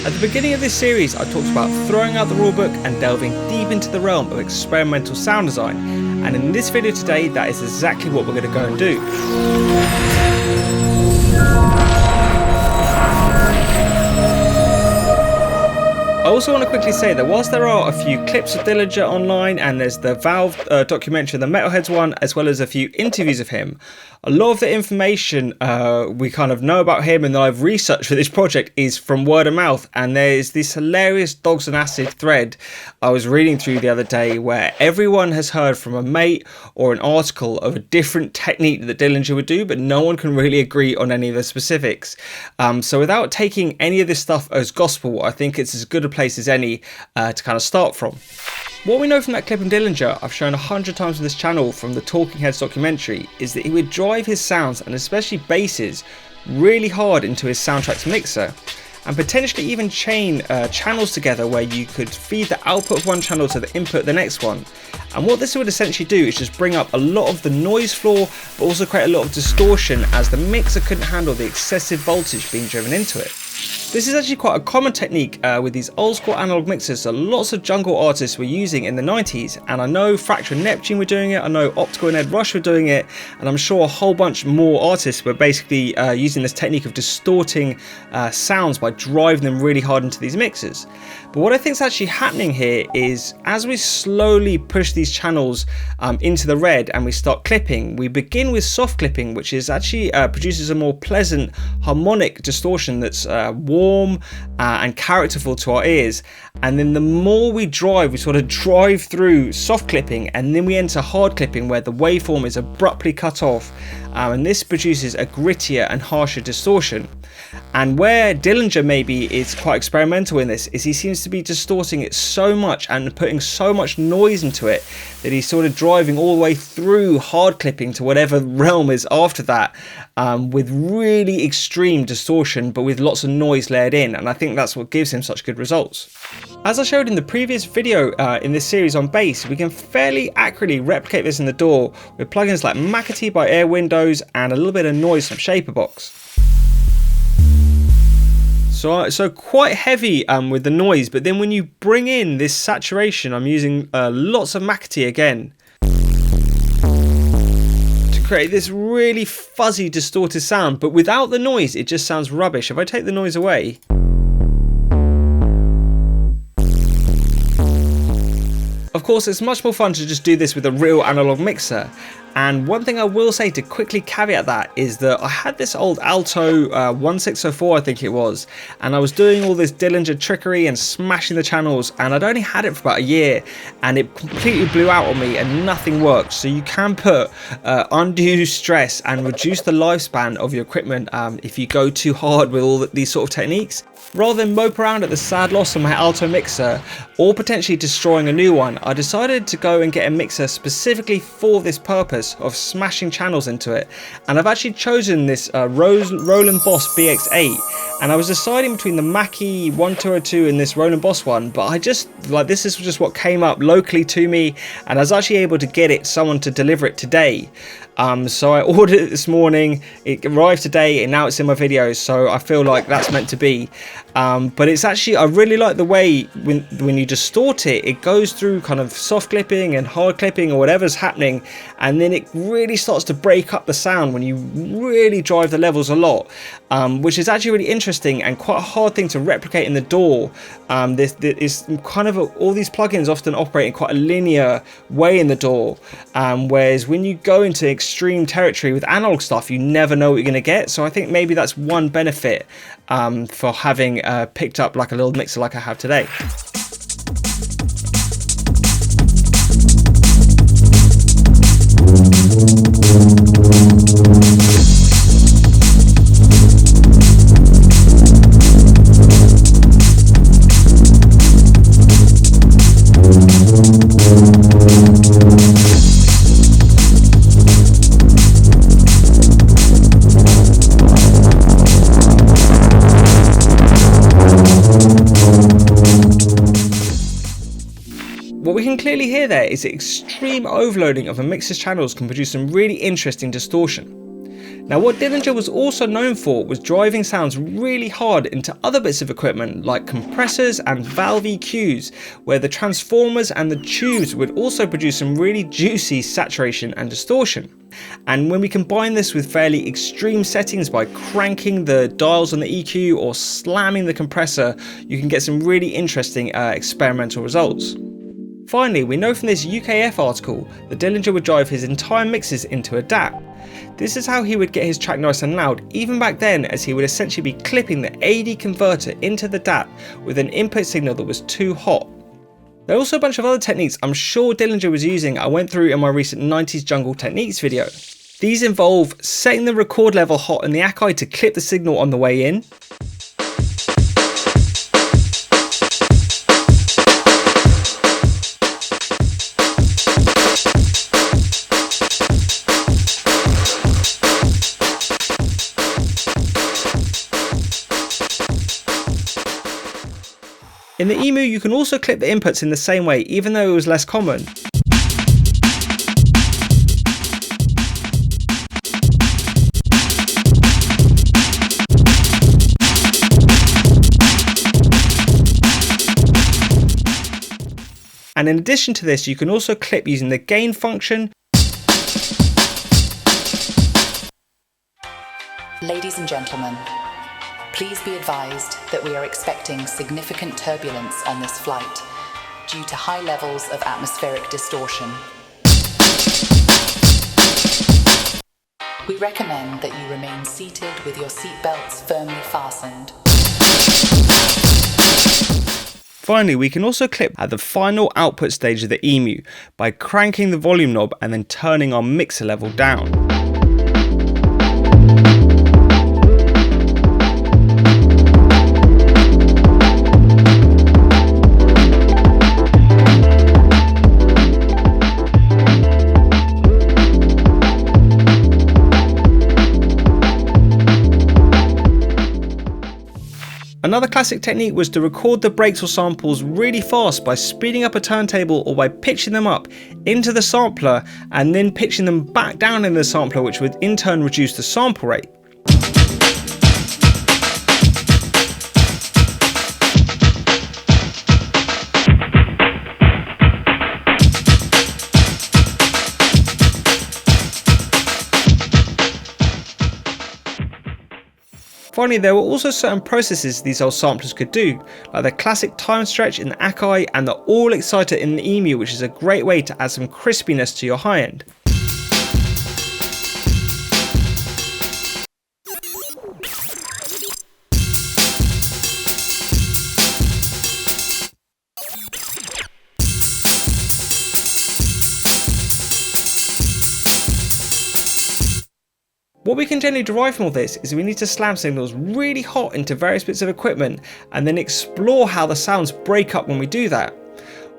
At the beginning of this series, I talked about throwing out the rulebook and delving deep into the realm of experimental sound design, and in this video today, that is exactly what we're going to go and do. I also want to quickly say that whilst there are a few clips of Dillinger online, and there's the Valve documentary, the Metalheads one, as well as a few interviews of him, a lot of the information we kind of know about him and that I've researched for this project is from word of mouth. And there's this hilarious Dogs on Acid thread I was reading through the other day where everyone has heard from a mate or an article of a different technique that Dillinger would do, but no one can really agree on any of the specifics. So without taking any of this stuff as gospel, I think it's as good a place as any to kind of start from. What we know from that clip from Dillinger, I've shown 100 times on this channel from the Talking Heads documentary, is that he would drive his sounds, and especially basses, really hard into his soundtracks mixer, and potentially even chain channels together where you could feed the output of one channel to the input of the next one. And what this would essentially do is just bring up a lot of the noise floor, but also create a lot of distortion as the mixer couldn't handle the excessive voltage being driven into it. This is actually quite a common technique with these old school analog mixers that lots of jungle artists were using in the 90s, and I know Fracture and Neptune were doing it, I know Optical and Ed Rush were doing it, and I'm sure a whole bunch more artists were basically using this technique of distorting sounds by driving them really hard into these mixers. But what I think is actually happening here is as we slowly push these channels into the red and we start clipping, we begin with soft clipping, which is actually produces a more pleasant harmonic distortion that's warm and characterful to our ears. And then the more we sort of drive through soft clipping, and then we enter hard clipping where the waveform is abruptly cut off, and this produces a grittier and harsher distortion. And where Dillinger maybe is quite experimental in this is he seems to be distorting it so much and putting so much noise into it that he's sort of driving all the way through hard clipping to whatever realm is after that, with really extreme distortion but with lots of noise layered in, and I think that's what gives him such good results. As I showed in the previous video in this series on bass, we can fairly accurately replicate this in the DAW with plugins like McAtee by Air Windows and a little bit of noise from Shaperbox. So quite heavy with the noise, but then when you bring in this saturation, I'm using lots of McAtee again to create this really fuzzy distorted sound, but without the noise it just sounds rubbish. If I take the noise away, of course it's much more fun to just do this with a real analog mixer. And one thing I will say to quickly caveat that is that I had this old Alto 1604 I think it was, and I was doing all this Dillinger trickery and smashing the channels, and I'd only had it for about a year and it completely blew out on me and nothing worked. So you can put undue stress and reduce the lifespan of your equipment if you go too hard with all these sort of techniques. Rather than mope around at the sad loss of my Alto mixer or potentially destroying a new one, I decided to go and get a mixer specifically for this purpose of smashing channels into it. And I've actually chosen this Roland Boss BX8, and I was deciding between the Mackie 1202 and this Roland Boss one, but this is just what came up locally to me, and I was actually able to get someone to deliver it today. So I ordered it this morning, it arrived today, and now it's in my videos, so I feel like that's meant to be. But it's actually, I really like the way when you distort it, it goes through kind of soft clipping and hard clipping or whatever's happening, and then it really starts to break up the sound when you really drive the levels a lot, which is actually really interesting and quite a hard thing to replicate in the DAW. This is kind of all these plugins often operate in quite a linear way in the DAW, whereas when you go into extreme territory with analog stuff, you never know what you're going to get. So I think maybe that's one benefit for having picked up like a little mixer like I have today. What we can clearly hear there is the extreme overloading of a mixer's channels can produce some really interesting distortion. Now, what Dillinger was also known for was driving sounds really hard into other bits of equipment like compressors and valve EQs, where the transformers and the tubes would also produce some really juicy saturation and distortion. And when we combine this with fairly extreme settings by cranking the dials on the EQ or slamming the compressor, you can get some really interesting experimental results. Finally, we know from this UKF article that Dillinger would drive his entire mixes into a DAP. This is how he would get his track nice and loud even back then, as he would essentially be clipping the AD converter into the DAP with an input signal that was too hot. There are also a bunch of other techniques I'm sure Dillinger was using I went through in my recent 90s jungle techniques video. These involve setting the record level hot in the Akai to clip the signal on the way in, in the EMU you can also clip the inputs in the same way, even though it was less common. And in addition to this, you can also clip using the gain function. Ladies and gentlemen, please be advised that we are expecting significant turbulence on this flight due to high levels of atmospheric distortion. We recommend that you remain seated with your seatbelts firmly fastened. Finally, we can also clip at the final output stage of the EMU by cranking the volume knob and then turning our mixer level down. Another classic technique was to record the breaks or samples really fast by speeding up a turntable or by pitching them up into the sampler and then pitching them back down in the sampler, which would in turn reduce the sample rate. Finally, there were also certain processes these old samplers could do, like the classic time stretch in the Akai and the Aural Exciter in the EMU, which is a great way to add some crispiness to your high end. What we can generally derive from all this is we need to slam signals really hot into various bits of equipment and then explore how the sounds break up when we do that.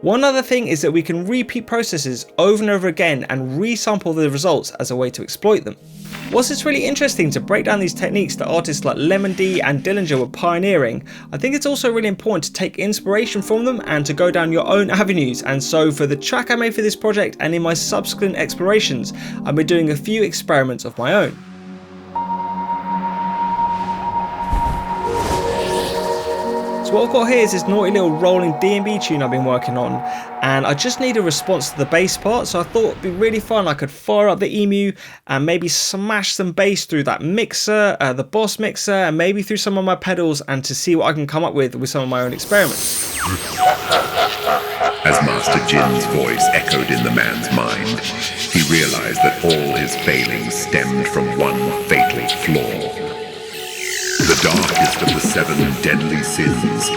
One other thing is that we can repeat processes over and over again and resample the results as a way to exploit them. Whilst it's really interesting to break down these techniques that artists like Lemon D and Dillinger were pioneering, I think it's also really important to take inspiration from them and to go down your own avenues. And so for the track I made for this project and in my subsequent explorations, I've been doing a few experiments of my own. So what I've got here is this naughty little rolling D&B tune I've been working on, and I just need a response to the bass part, so I thought it'd be really fun. I could fire up the EMU and maybe smash some bass through that mixer, the Boss mixer, and maybe through some of my pedals, and to see what I can come up with some of my own experiments. As Master Jin's voice echoed in the man's mind, he realized that all his failings stemmed from one fatal flaw. The darkest of the 7 deadly sins